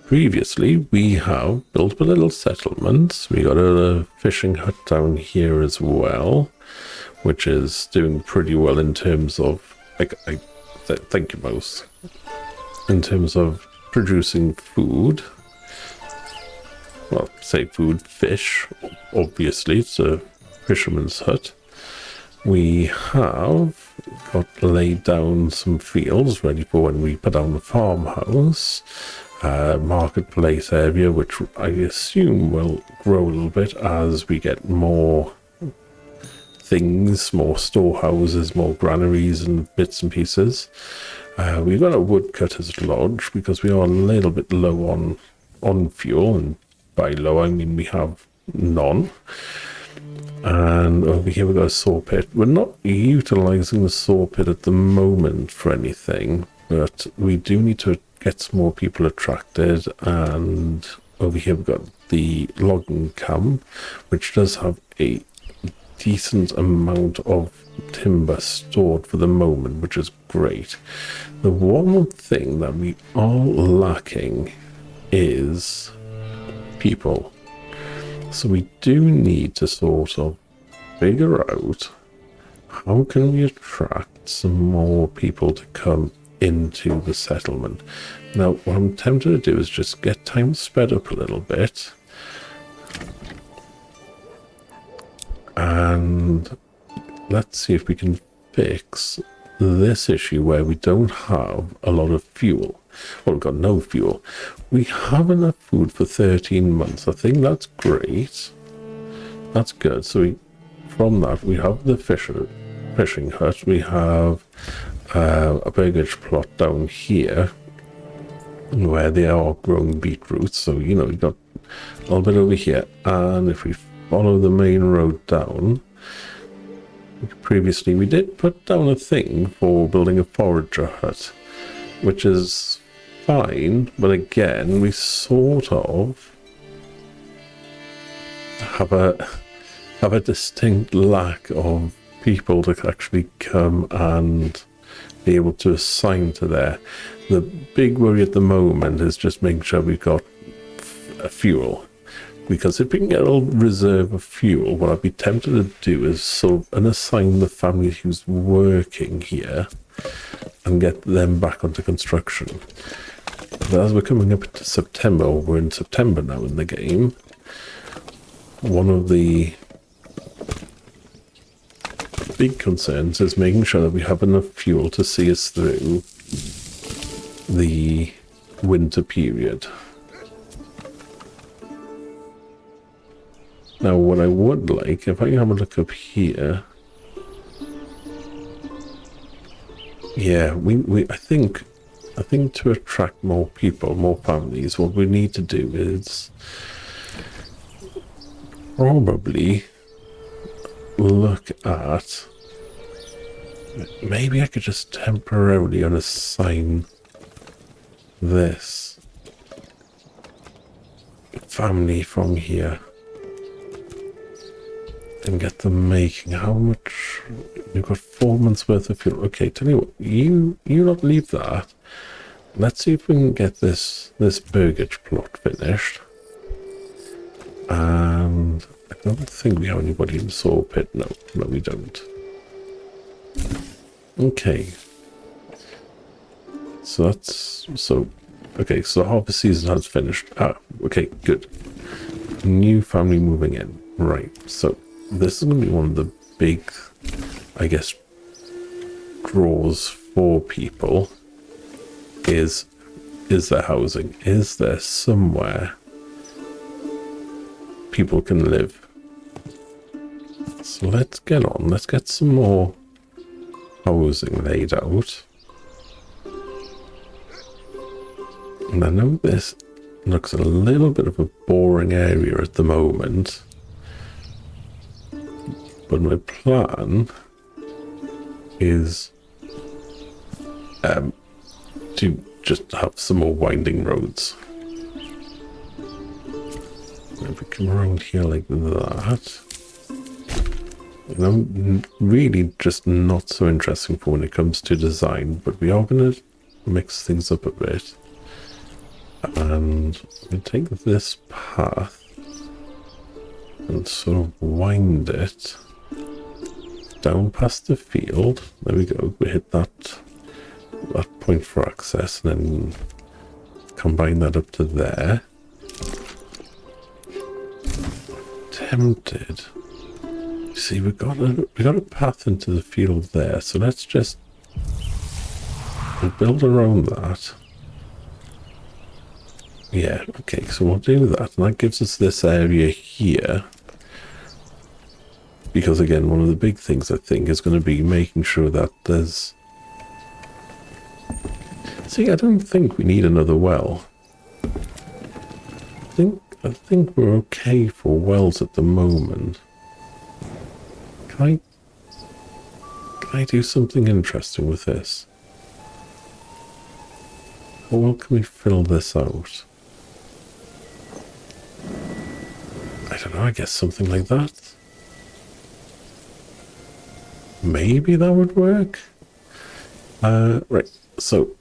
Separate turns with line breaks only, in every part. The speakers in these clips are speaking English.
previously we have built a little settlement. We got a fishing hut down here as well, which is doing pretty well in terms of, thank you, Mouse, in terms of producing food. Well, say food, fish, obviously, it's a fisherman's hut. We have got laid down some fields ready for when we put down the farmhouse. Marketplace area, which I assume will grow a little bit as we get more things, more storehouses, more granaries and bits and pieces. We've got a woodcutter's lodge because we are a little bit low on fuel, and by low I mean we have none. And over here we've got a saw pit. We're not utilizing the saw pit at the moment for anything, but we do need to get some more people attracted. And over here we've got the logging camp, which does have a decent amount of timber stored for the moment, which is great. The one thing that we are lacking is people. So we do need to sort of figure out how can we attract some more people to come into the settlement. Now, what I'm tempted to do is just get time sped up a little bit. And let's see if we can fix this issue where we don't have a lot of fuel. Well, we've got no fuel. We have enough food for 13 months. I think that's great. That's good. So from that, we have the fishing hut. We have a burgage plot down here where they are growing beetroots. So, you know, we've got a little bit over here. And if we follow the main road down, previously we did put down a thing for building a forager hut, which is fine, but again, we sort of have a distinct lack of people to actually come and be able to assign to there. The big worry at the moment is just making sure we've got fuel, because if we can get a reserve of fuel, what I'd be tempted to do is sort of assign the family who's working here and get them back onto construction. But as we're coming up to September, we're in September now in the game, one of the big concerns is making sure that we have enough fuel to see us through the winter period. Now, what I would like, if I can have a look up here, yeah, I think to attract more people, more families, what we need to do is probably look at, maybe I could just temporarily unassign this family from here and get them making how much. We've got 4 months worth of fuel. Okay, tell you what, you not leave that. Let's see if we can get this burgage plot finished. And I don't think we have anybody in the saw pit. No, we don't. Okay. So okay, so the harvest season has finished. Okay, good. New family moving in. Right, so this is going to be one of the big, I guess, draws for people is there housing? Is there somewhere people can live? So let's get on. Let's get some more housing laid out. And I know this looks a little bit of a boring area at the moment, but my plan is to just have some more winding roads. If we come around here like that, I'm really just not so interesting for when it comes to design, but we are going to mix things up a bit. And we take this path and sort of wind it down past the field. There we go. We hit that point for access, and then combine that up to there. Tempted. See, we got a path into the field there, so let's just build around that. Yeah, okay, so we'll do that, and that gives us this area here. Because again, one of the big things I think is going to be making sure that there's... See, I don't think we need another well. I think we're okay for wells at the moment. Can I do something interesting with this? How well can we fill this out? I don't know, I guess something like that. Maybe that would work. Right, so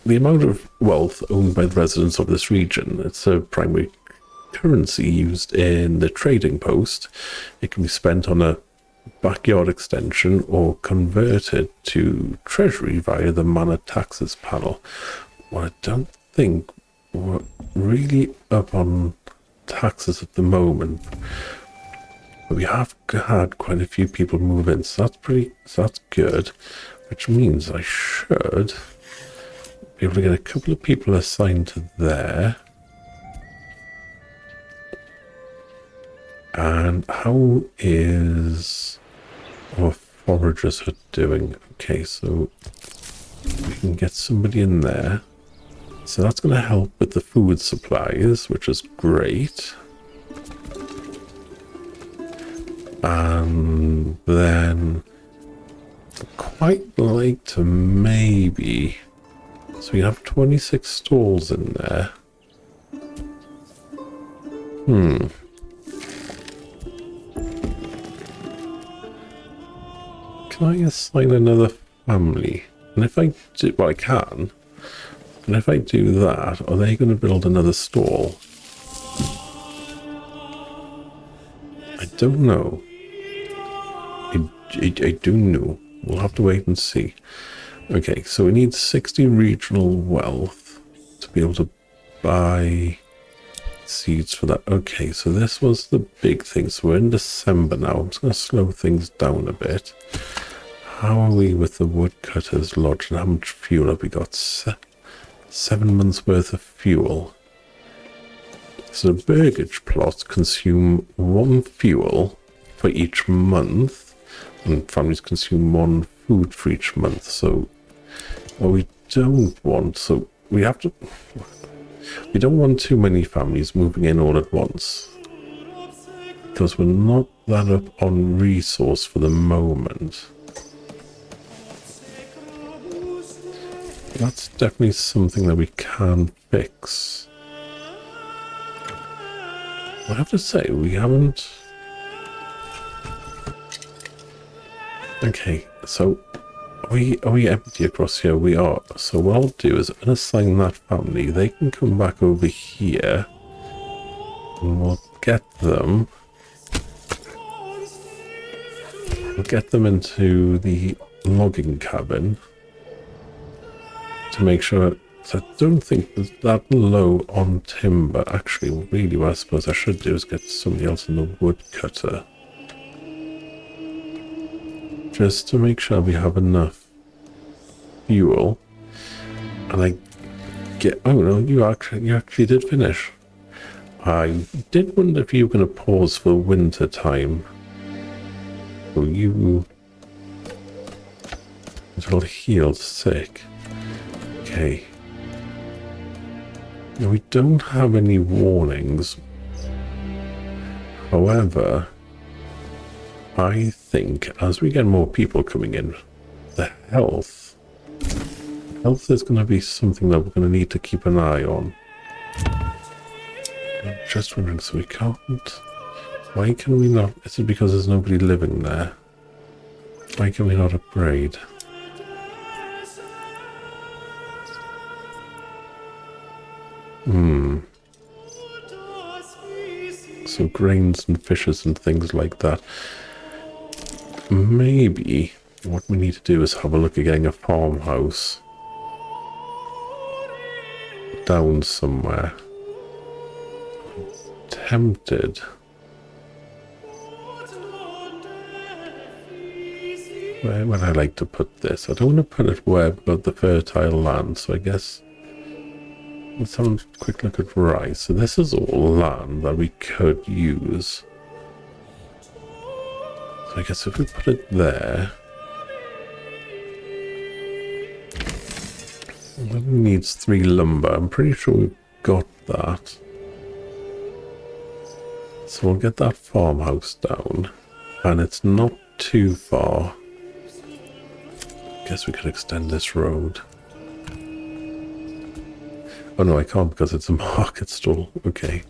the amount of wealth owned by the residents of this region, it's a primary currency used in the trading post. It can be spent on a backyard extension or converted to treasury via the manor taxes panel. Well, I don't think we're really up on taxes at the moment. But we have had quite a few people move in, so that's good, which means I should be able to get a couple of people assigned to there. And how is our foragers doing? Okay, so we can get somebody in there. So that's going to help with the food supplies, which is great. And then I'd quite like to maybe... So we have 26 stalls in there. Can I assign another family? And if I do... Well, I can. And if I do that, are they going to build another stall? I don't know. I do know. We'll have to wait and see. Okay, so we need 60 regional wealth to be able to buy seeds for that. Okay, so this was the big thing. So we're in December now. I'm just going to slow things down a bit. How are we with the woodcutters lodge, and how much fuel have we got? 7 months worth of fuel. So the burgage plots consume 1 fuel for each month, and families consume 1 food for each month. So what we don't want, so we don't want too many families moving in all at once, because we're not that up on resource for the moment. That's definitely something that we can fix. I have to say, we haven't... Okay, so are we empty across here? We are. So what I'll do is unassign that family. They can come back over here, and we'll get them. We'll get them into the logging cabin to make sure. So I don't think there's that low on timber. Actually, really what I suppose I should do is get somebody else in the woodcutter, just to make sure we have enough fuel. And I get... Oh no, you actually did finish. I did wonder if you were going to pause for winter time. So you... until healed sick. Okay. Now, we don't have any warnings. However, I think as we get more people coming in, the health is going to be something that we're going to need to keep an eye on. I'm just wondering, so we can't... Why can we not... Is it because there's nobody living there? Why can we not upgrade? So grains and fishes and things like that. Maybe what we need to do is have a look at getting a farmhouse down somewhere. Tempted. Where would I like to put this? I don't want to put it where I've got the fertile land, so I guess let's have a quick look at rice. So this is all land that we could use. So I guess if we put it there, it needs 3 lumber. I'm pretty sure we've got that. So we'll get that farmhouse down, and it's not too far. Guess we could extend this road. Oh no, I can't because it's a market stall. Okay.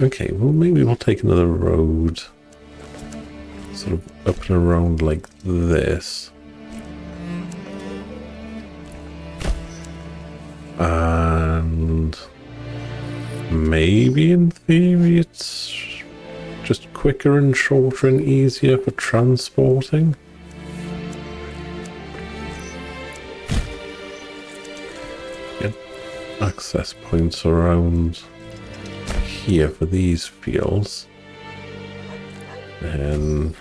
Okay, well maybe we'll take another road sort of up and around like this. And maybe in theory it's just quicker and shorter and easier for transporting. Access points around here for these fields, and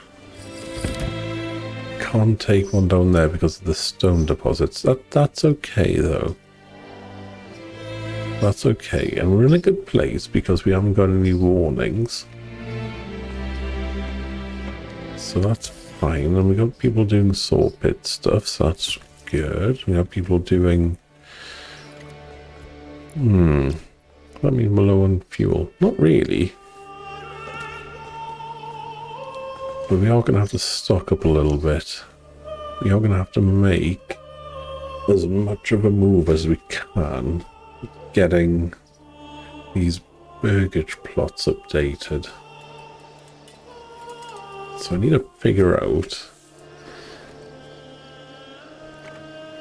can't take one down there because of the stone deposits. That's okay though. That's okay, and we're in a good place because we haven't got any warnings, so that's fine. And we got people doing saw pit stuff, so that's good. We have people doing that means we're low on fuel. Not really. But we are going to have to stock up a little bit. We are going to have to make as much of a move as we can getting these burgage plots updated. So I need to figure out.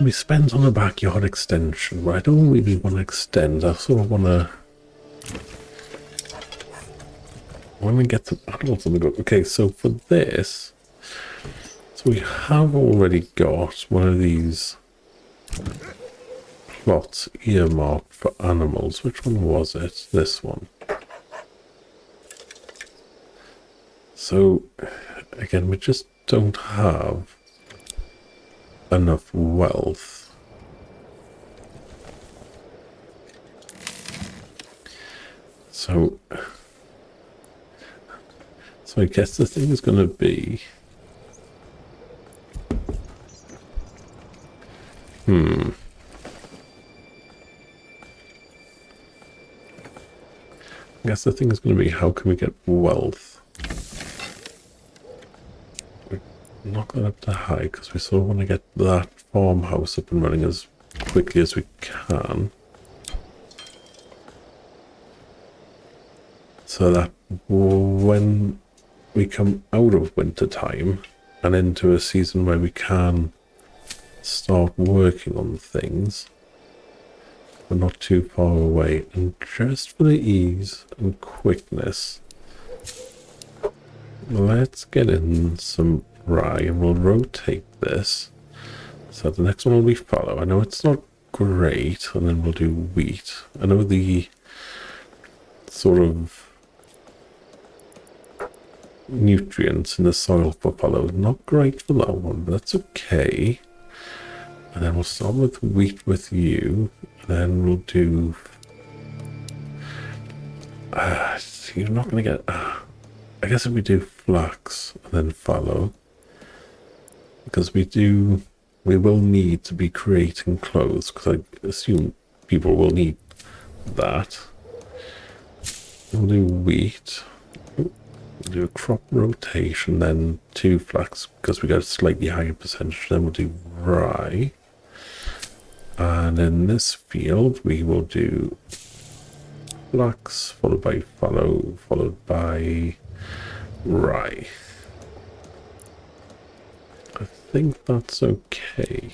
We spent on a backyard extension, but I don't really want to extend. I sort of want to get some animals on the go. Okay, so for this, so we have already got one of these plots earmarked for animals. Which one was it? This one. So again, we just don't have enough wealth. So I guess the thing is going to be I guess the thing is going to be, how can we get wealth? Knock that up to high because we sort of want to get that farmhouse up and running as quickly as we can, so that when we come out of winter time and into a season where we can start working on things, we're not too far away. And just for the ease and quickness, let's get in some rye and we'll rotate this. So the next one will be fallow. I know it's not great, and then we'll do wheat. I know the sort of nutrients in the soil for fallow is not great for that one, but that's okay. And then we'll start with wheat with you, and then we'll do you're not going to get I guess if we do flax and then fallow, because we will need to be creating clothes, because I assume people will need that. We'll do wheat, we'll do a crop rotation, then 2 flax because we got a slightly higher percentage, then we'll do rye, and in this field we will do flax followed by fallow followed by rye. I think that's okay.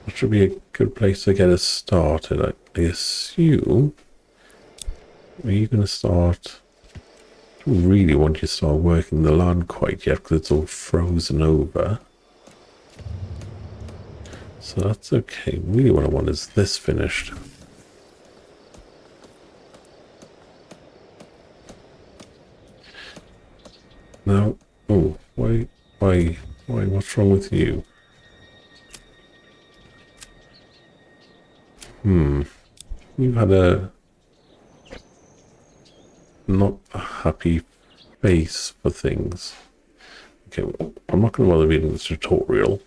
That should be a good place to get us started. I assume Are you going to start? I don't really want you to start working the land quite yet because it's all frozen over. So that's okay. Really what I want is this finished. Now, oh, why, what's wrong with you? You've had a not a happy face for things. Okay, well, I'm not going to bother reading this tutorial.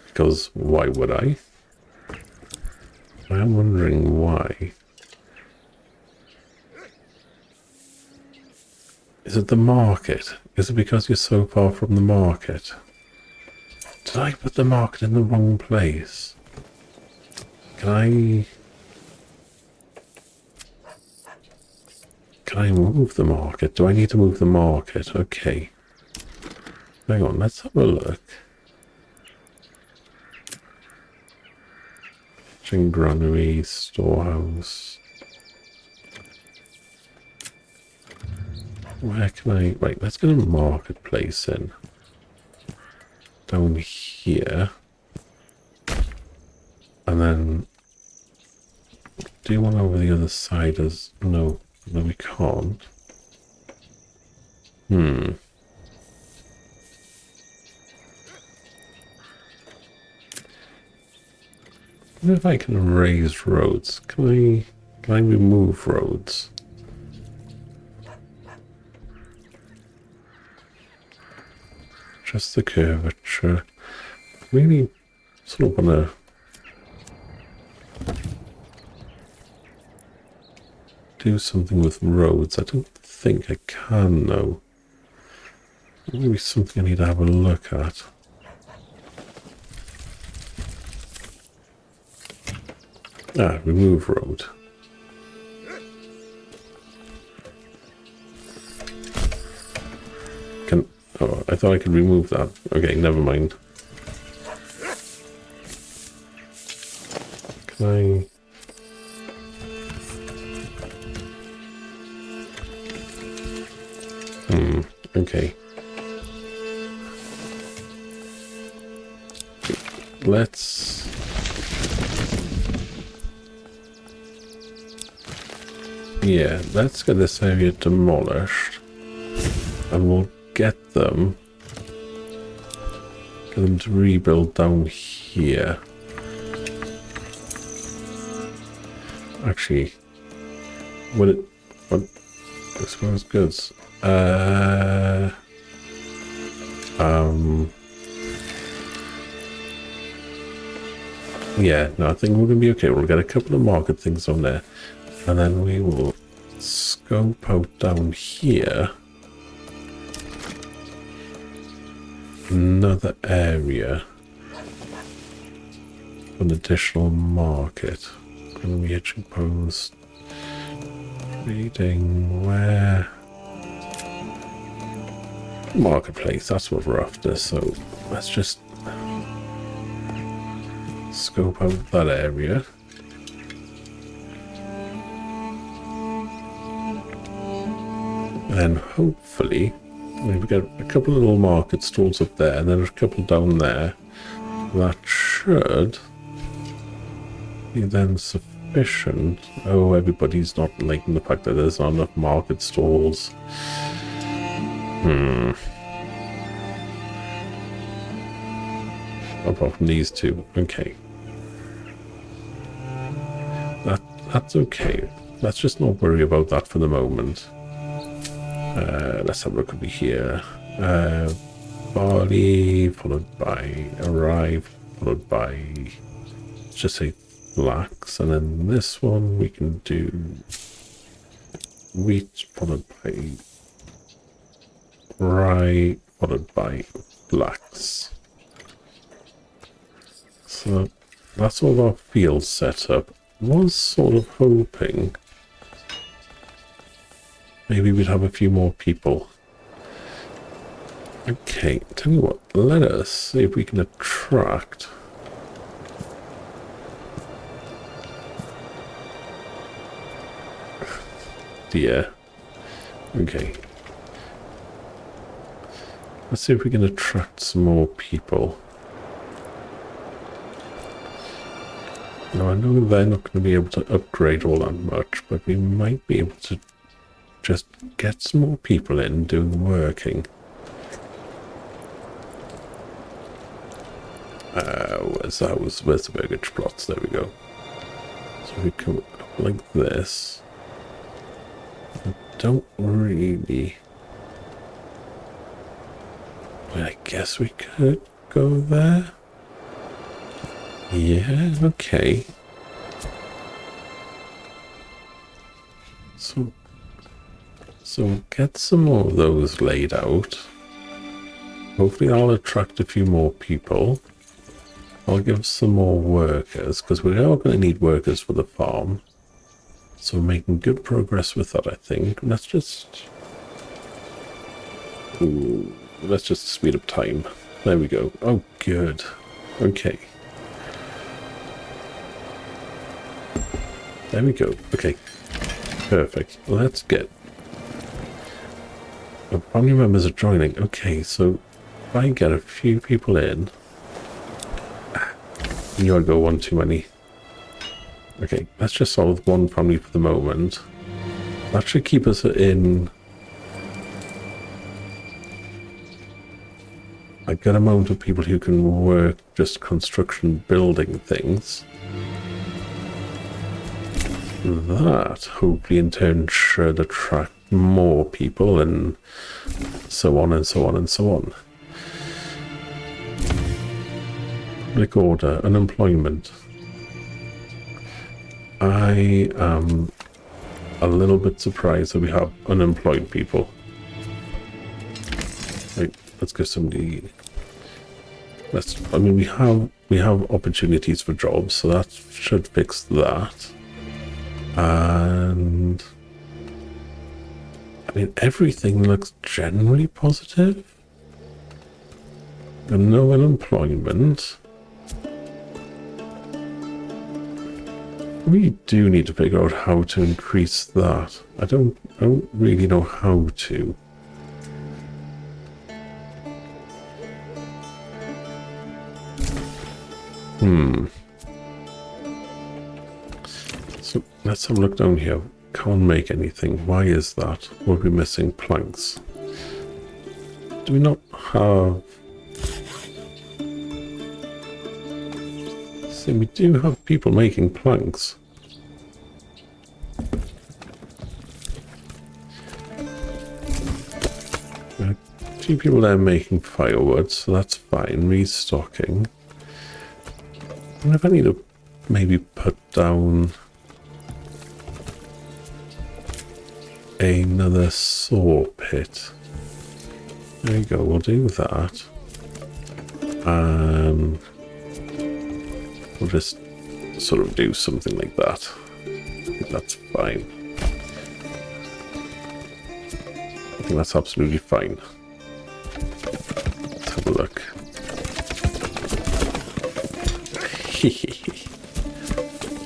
Because why would I? I'm wondering why. Is it the market? Is it because you're so far from the market? Did I put the market in the wrong place? Can I move the market? Do I need to move the market? Okay. Hang on, let's have a look. Granary, storehouse. Where can I... Right, let's get a marketplace in. Down here. And then... Do one over the other side as... No, we can't. I wonder if I can raise roads. Can I remove roads? Just the curvature. Really sort of want to do something with roads. I don't think I can though. Maybe something I need to have a look at. Ah, remove road. Oh, I thought I could remove that. Okay, never mind. Can I... okay. Let's... Yeah, let's get this area demolished. And we'll get them to rebuild down here. Actually, what I suppose goods. Yeah, no, I think we're gonna be okay. We'll get a couple of market things on there, and then we will scope out down here another area for an additional market. Reaching post, reading where marketplace. That's what we're after. So let's just scope out that area. And hopefully we've got a couple of little market stalls up there and then a couple down there. That should be then sufficient. Oh, everybody's not liking the fact that there's not enough market stalls. Apart from these two. Okay. That's okay. Let's just not worry about that for the moment. Let's have a look over here. Barley, followed by arrive, followed by, let's just say flax, and then this one we can do wheat, followed by rye, followed by flax. So that's all our fields set up. Was sort of hoping maybe we'd have a few more people. Okay, tell you what, let us see if we can attract idea. Okay. Let's see if we can attract some more people. Now, I know they're not going to be able to upgrade all that much, but we might be able to just get some more people in doing working. Where's the house? Where's the burgage plots? There we go. So we come up like this. I don't really... Well, I guess we could go there. Yeah, okay. So get some more of those laid out. Hopefully I'll attract a few more people. I'll give some more workers, because we are going to need workers for the farm. So we're making good progress with that, I think. Let's just... Ooh, let's just speed up time. There we go. Oh, good. Okay. There we go. Okay. Perfect. Let's get... Oh, family members are joining. Okay, so if I get a few people in... You gotta go one too many. Okay, let's just solve one family for the moment. That should keep us in a good amount of people who can work just construction building things. That hopefully in turn should attract more people and so on and so on and so on. Public order, unemployment. I am a little bit surprised that we have unemployed people. Right, let's give somebody... I mean, we have opportunities for jobs, so that should fix that. And... I mean, everything looks generally positive. And no unemployment. We do need to figure out how to increase that. I don't really know how to. So let's have a look down here. Can't make anything. Why is that? We'll be missing planks. Do we not have... See, we do have people making planks. There are a few people there making firewood, so that's fine. Restocking. I wonder if I need to maybe put down another saw pit. There you go, we'll do that. We'll just sort of do something like that. I think that's fine. I think that's absolutely fine. Let's have a look.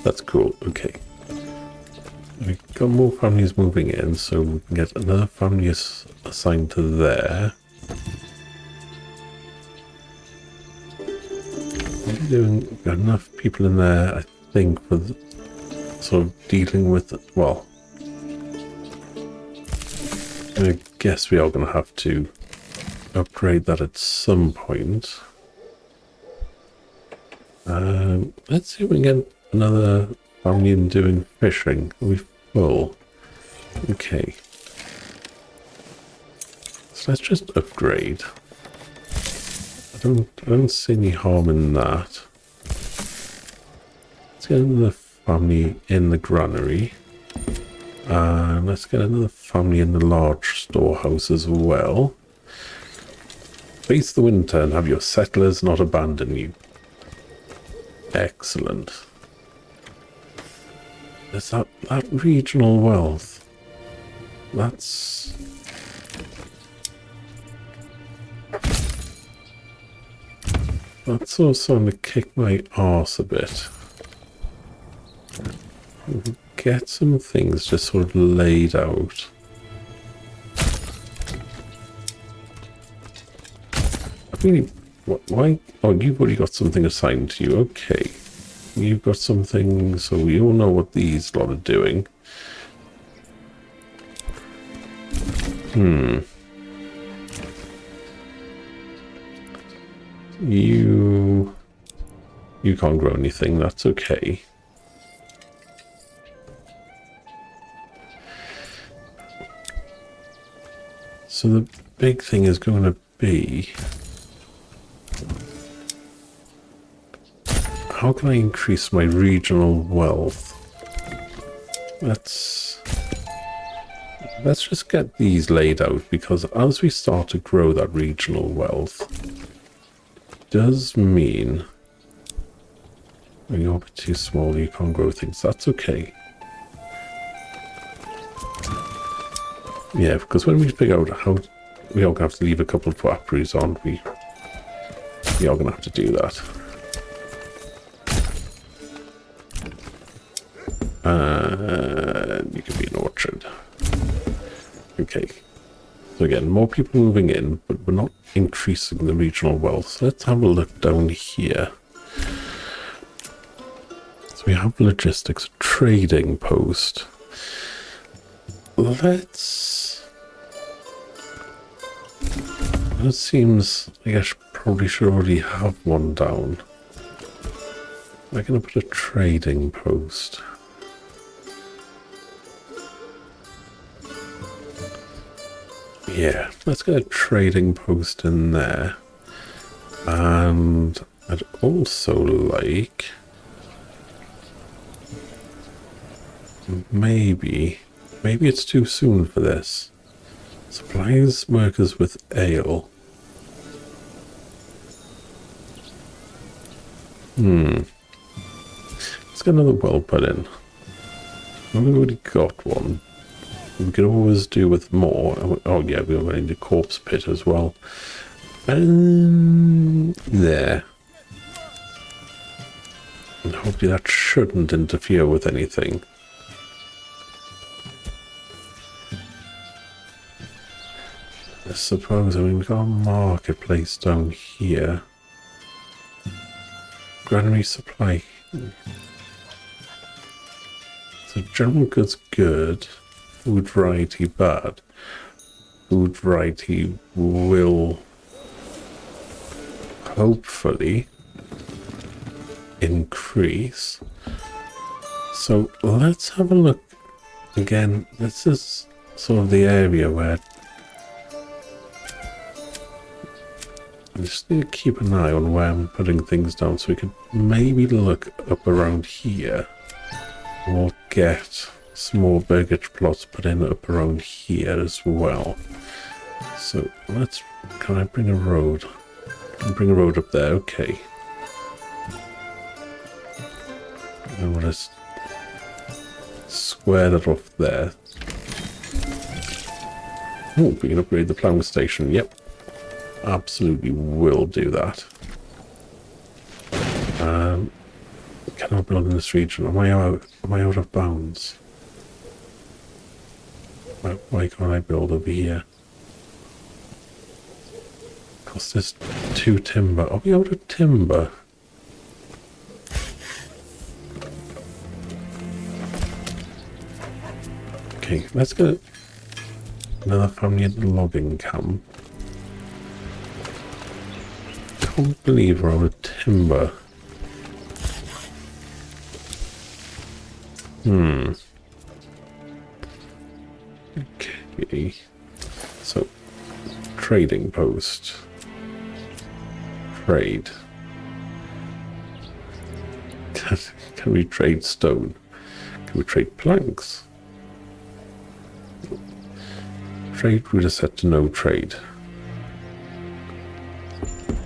That's cool. Okay. We've got more families moving in, so we can get another family assigned to there. We've got enough people in there, I think, for sort of dealing with it. Well, I guess we are going to have to upgrade that at some point. Let's see if we can get another family in doing fishing. Are we full? Okay. So let's just upgrade. I don't see any harm in that. Let's get another family in the granary. Let's get another family in the large storehouse as well. Face the winter and have your settlers not abandon you. Excellent. There's that regional wealth. That's also starting to kick my arse a bit. get some things just sort of laid out. I really, why? Oh, you've already got something assigned to you. Okay. You've got something, so we all know what these lot are doing. You can't grow anything, that's okay. So the big thing is going to be, how can I increase my regional wealth? Let's just get these laid out, because as we start to grow that regional wealth, it does mean you're a bit too small, you can't grow things. That's okay. Yeah, because when we figure out how we are going to have to leave a couple of apiaries on, we are going to have to do that. And you can be an orchard. Okay. So again, more people moving in, but we're not increasing the regional wealth. So let's have a look down here. So we have logistics, trading post. It seems like I probably should already have one down. I'm going to put a trading post. Yeah, let's get a trading post in there. And I'd also like... Maybe it's too soon for this. Supplies workers with ale. Let's get another well put in. We've already got one. We could always do with more. Oh yeah, we're going to corpse pit as well. And there. And hopefully that shouldn't interfere with anything. I suppose, I mean, we've got a marketplace down here. Granary supply. So general goods good. Food variety bad. Food variety will hopefully increase. So let's have a look again. This is sort of the area where I just need to keep an eye on where I'm putting things down, so we can maybe look up around here. We'll get some more burgage plots put in up around here as well. So let's... Can I bring a road? I can bring a road up there, okay. And we'll just square that off there. Oh, we can upgrade the ploughing station, yep. Absolutely will do that. Can I build in this region? Am I out of bounds? Why can't I build over here? Because there's 2 timber. Are we out of timber? Okay, let's get another family at the logging camp. Can't believe we're out of timber. Okay. So, trading post. Trade. Can we trade stone? Can we trade planks? Trade route is set to no trade.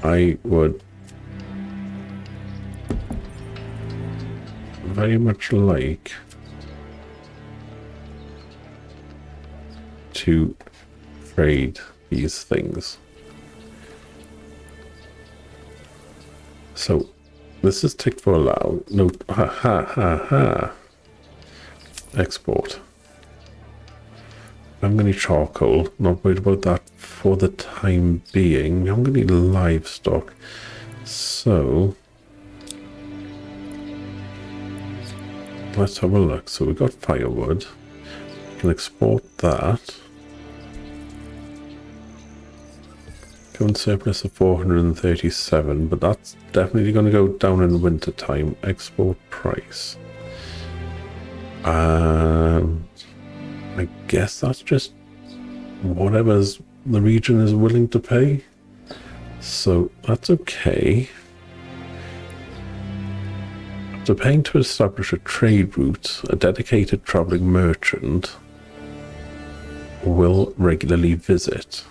I would very much like to trade these things. So this is tick for allow. No, ha ha ha ha. Export. I'm going to need charcoal. Not worried about that for the time being. I'm going to need livestock. So let's have a look. So we've got firewood. We can export that. Current surplus of 437, but that's definitely going to go down in the winter time. Export price. And I guess that's just whatever's the region is willing to pay. So that's okay. After paying to establish a trade route, a dedicated travelling merchant will regularly visit.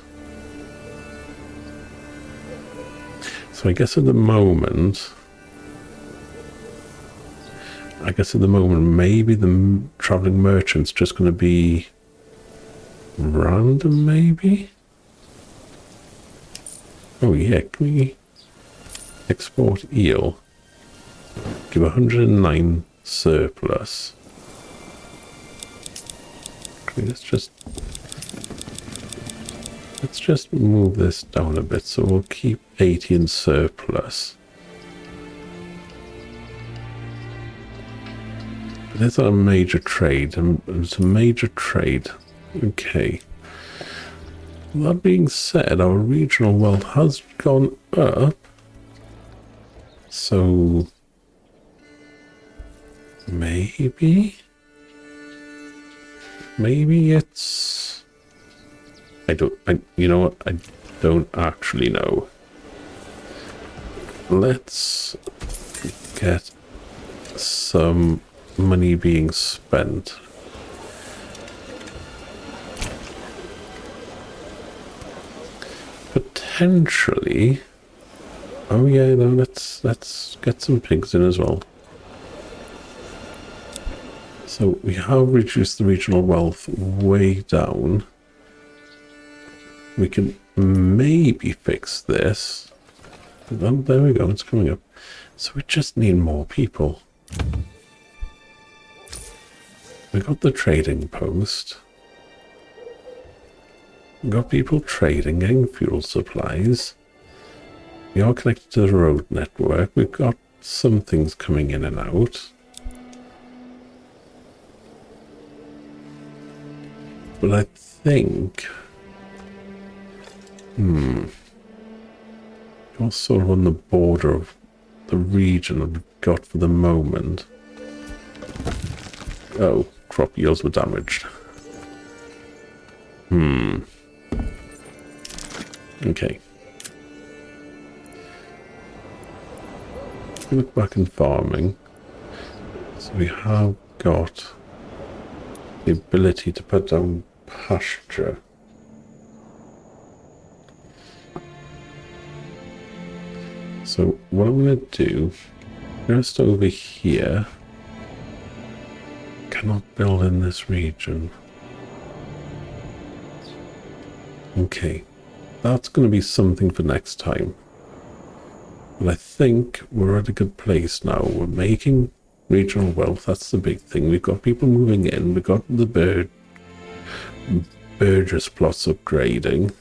So I guess at the moment, maybe the traveling merchant's just going to be random, maybe? Oh yeah, can we export eel? Give 109 surplus. Okay, let's just move this down a bit, so we'll keep 80 in surplus. But it's a major trade, and it's a major trade. Okay. That being said, our regional wealth has gone up. So maybe it's... you know what? I don't actually know. Let's get some money being spent. Potentially. Oh yeah, no, let's get some pigs in as well. So we have reduced the regional wealth way down. We can maybe fix this. Oh, there we go, it's coming up. So we just need more people. We got the trading post. We got people trading, getting fuel supplies. We are connected to the road network. We've got some things coming in and out. But I think... You're sort of on the border of the region that we've got for the moment. Oh, crop yields were damaged. Okay. Look back in farming. So we have got the ability to put down pasture. So what I'm going to do, just over here, cannot build in this region. Okay, that's going to be something for next time. But I think we're at a good place now. We're making regional wealth, that's the big thing. We've got people moving in, we've got the burgess plots upgrading.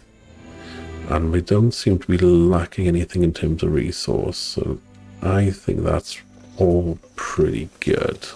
And we don't seem to be lacking anything in terms of resource, so I think that's all pretty good.